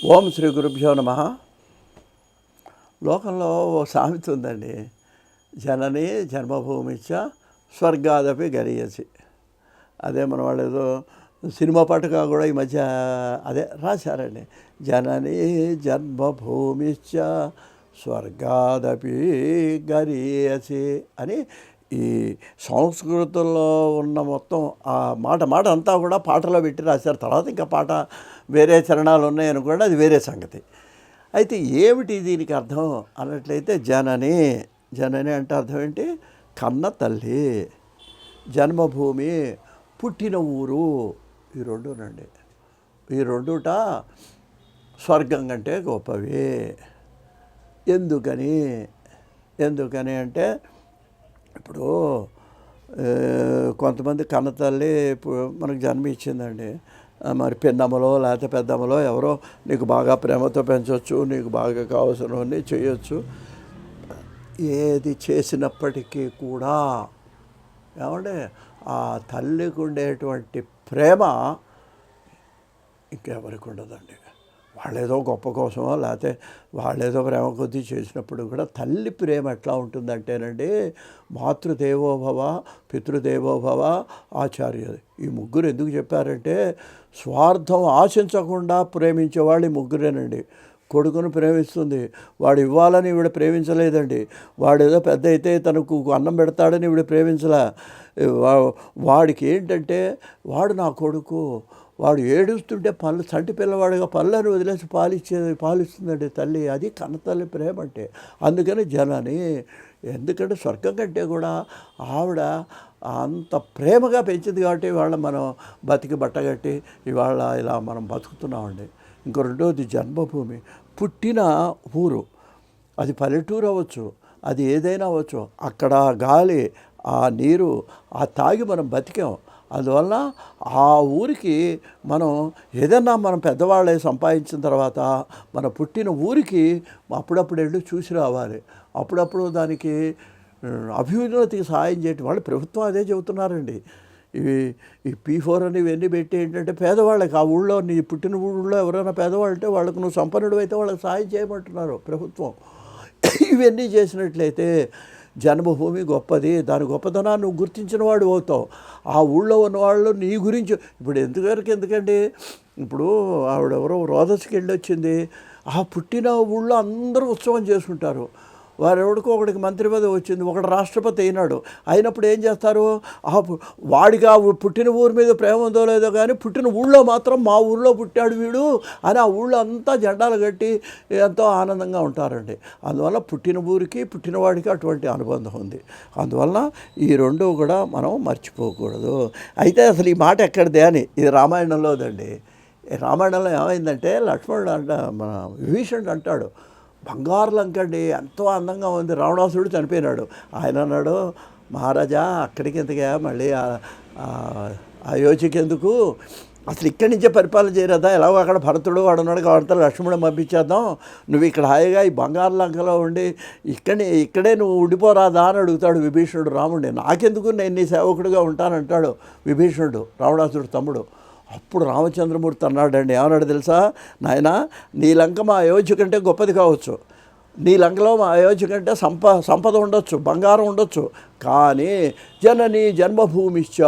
ఓం శ్రీ గురుభ్యో నమ. లోకంలో ఓ సామెత ఉందండి, జనని జన్మభూమిచ్చ స్వర్గాదపి గరీయసి. అదే మన వాళ్ళు ఏదో సినిమా పాటగా కూడా ఈ మధ్య అదే రాశారండి, జనని జన్మభూమిచ్చ స్వర్గాదపి గరీయసి అని. ఈ సంస్కృతంలో ఉన్న మొత్తం ఆ మాట అంతా కూడా పాటలో పెట్టి రాశారు. తర్వాత ఇంకా పాట వేరే చరణాలు ఉన్నాయి అనుకోండి, అది వేరే సంగతి. అయితే ఏమిటి దీనికి అర్థం అన్నట్లయితే, జనని అంటే అర్థం ఏంటి? కన్న తల్లి, జన్మభూమి పుట్టిన ఊరు, ఈ రెండునండి. ఈ రెండుట స్వర్గం కంటే గొప్పవి. ఎందుకని అంటే, ఇప్పుడు కొంతమంది కన్నతల్లి మనకు జన్మ ఇచ్చిందండి, మరి పిన్నమ్మలో లేకపోతే పెద్దమ్మలో ఎవరో నీకు బాగా ప్రేమతో పెంచవచ్చు, నీకు బాగా కావాల్సినవన్నీ చేయొచ్చు. ఏది చేసినప్పటికీ కూడా ఏమంటే ఆ తల్లికి ఉండేటువంటి ప్రేమ ఇంకెవరికి ఉండదండి. వాళ్ళేదో గొప్ప కోసమో లేకపోతే వాళ్ళేదో ప్రేమ కొద్దీ చేసినప్పుడు కూడా తల్లి ప్రేమ ఎట్లా ఉంటుందంటేనండి, మాతృదేవోభవ, పితృదేవోభవ, ఆచార్య, ఈ ముగ్గురు ఎందుకు చెప్పారంటే, స్వార్థం ఆశించకుండా ప్రేమించేవాళ్ళు ఈ ముగ్గురేనండి. కొడుకును ప్రేమిస్తుంది, వాడు ఇవ్వాలని ఈవిడ ప్రేమించలేదండి. వాడు ఏదో పెద్ద అయితే తనకు అన్నం పెడతాడని ఈవిడ ప్రేమించలే. వాడికి ఏంటంటే, వాడు నా కొడుకు, వాడు ఏడుస్తుంటే చంటి పిల్లవాడుగా పళ్ళని వదిలేసి పాలిస్తుందండి తల్లి. అది కన్నతల్లి ప్రేమ అంటే. అందుకని జనని, ఎందుకంటే స్వర్గం కంటే కూడా ఆవిడ అంత ప్రేమగా పెంచింది కాబట్టి ఇవాళ మనం బతికి బట్టగట్టి ఇవాళ ఇలా మనం బతుకుతున్నామండి. ఇంకో రెండోది జన్మభూమి, పుట్టిన ఊరు. అది పల్లెటూరు అవ్వచ్చు, అది ఏదైనా అవ్వచ్చు. అక్కడ గాలి, ఆ నీరు, ఆ తాగి మనం బతికాం. అందువలన ఆ ఊరికి మనం ఏదన్నా మనం పెద్దవాళ్ళే సంపాదించిన తర్వాత మన పుట్టిన ఊరికి అప్పుడప్పుడు వెళ్ళి చూసి రావాలి. అప్పుడప్పుడు దానికి అభివృద్ధికి సహాయం చేయటం వాళ్ళు ప్రభుత్వం అదే చెబుతున్నారండి. ఈ P4 అని ఇవన్నీ పెట్టి ఏంటంటే, పేదవాళ్ళకి ఆ ఊళ్ళో, నీ పుట్టిన ఊళ్ళో ఎవరైనా పేదవాళ్ళు అంటే వాళ్ళకు నువ్వు సంపన్నుడు అయితే వాళ్ళకి సహాయం చేయమంటున్నారు ప్రభుత్వం. ఇవన్నీ చేసినట్లయితే జన్మభూమి గొప్పది, దాని గొప్పతనాన్ని నువ్వు గుర్తించిన వాడు అవుతావు. ఆ ఊళ్ళో ఉన్నవాళ్ళు నీ గురించి ఇప్పుడు ఎందుకండి, ఇప్పుడు ఆవిడెవరో రోదస్కి వెళ్ళి వచ్చింది, ఆ పుట్టిన ఊళ్ళో అందరూ ఉత్సవం చేసుకుంటారు. వారెవడికో ఒకడికి మంత్రి పదవి వచ్చింది, ఒకడు రాష్ట్రపతి అయినాడు. అయినప్పుడు ఏం చేస్తారు, వాడికి ఆ పుట్టిన ఊరి మీద ప్రేమ ఉందో లేదో కానీ పుట్టిన ఊళ్ళో మాత్రం మా ఊళ్ళో పుట్టాడు వీడు అని ఆ ఊళ్ళో అంతా జెండాలు కట్టి ఎంతో ఆనందంగా ఉంటారండి. అందువల్ల పుట్టిన ఊరికి పుట్టినవాడికి అటువంటి అనుబంధం ఉంది. అందువల్ల ఈ రెండు కూడా మనం మర్చిపోకూడదు. అయితే అసలు ఈ మాట ఎక్కడిదే అని, ఇది రామాయణంలోదండి. రామాయణంలో ఏమైందంటే, లక్ష్మణుడు మన విభీషణుడు అంటాడు, బంగారు లంకండి ఎంతో అందంగా ఉంది, రావణాసురుడు చనిపోయినాడు. ఆయన అన్నాడు, మహారాజా అక్కడికి ఎందుగా మళ్ళీ అయోధ్యకి ఎందుకు, అసలు ఇక్కడి నుంచే పరిపాలన చేయరాదా, ఎలాగో అక్కడ భరతుడు వాడు ఉన్నాడు కాబట్టి లక్ష్మణుడు పంపించేద్దాం, నువ్వు ఇక్కడ హాయిగా ఈ బంగారు లంకలో ఉండి ఇక్కడే నువ్వు ఉండిపోరాదా అని అడుగుతాడు విభీషణుడు రాముడిని. నాకెందుకు, నేను నీ సేవకుడిగా ఉంటానంటాడు విభీషణుడు, రావణాసురుడు తమ్ముడు. అప్పుడు రామచంద్రమూర్తి అన్నాడండి, ఏమన్నాడు తెలుసా, నాయన నీ లంక మా అయోధ్య కంటే గొప్పది కావచ్చు, నీ లంకలో మా అయోధ్య కంటే సంపద ఉండొచ్చు, బంగారం ఉండొచ్చు, కానీ జనని జన్మభూమిశ్చ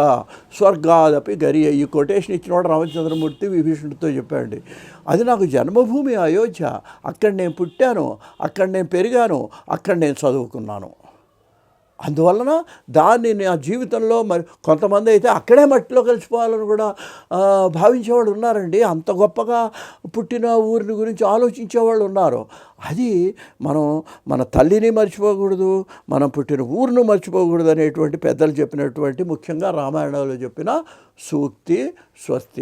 స్వర్గాదపి గరీయ. ఈ కొటేషన్ ఇచ్చినవాడు రామచంద్రమూర్తి విభీషణుడితో చెప్పాడండి. అది నాకు జన్మభూమి అయోధ్య, అక్కడ నేను పుట్టాను, అక్కడ నేను పెరిగాను, అక్కడ నేను చదువుకున్నాను. అందువలన దాన్ని నా జీవితంలో మరి కొంతమంది అయితే అక్కడే మట్టిలో కలిసిపోవాలని కూడా భావించేవాళ్ళు ఉన్నారండి. అంత గొప్పగా పుట్టిన ఊరిని గురించి ఆలోచించేవాళ్ళు ఉన్నారు. అది మనం మన తల్లిని మర్చిపోకూడదు, మనం పుట్టిన ఊరిని మర్చిపోకూడదు అనేటువంటి పెద్దలు చెప్పినటువంటి, ముఖ్యంగా రామాయణంలో చెప్పిన సూక్తి, స్వస్తి.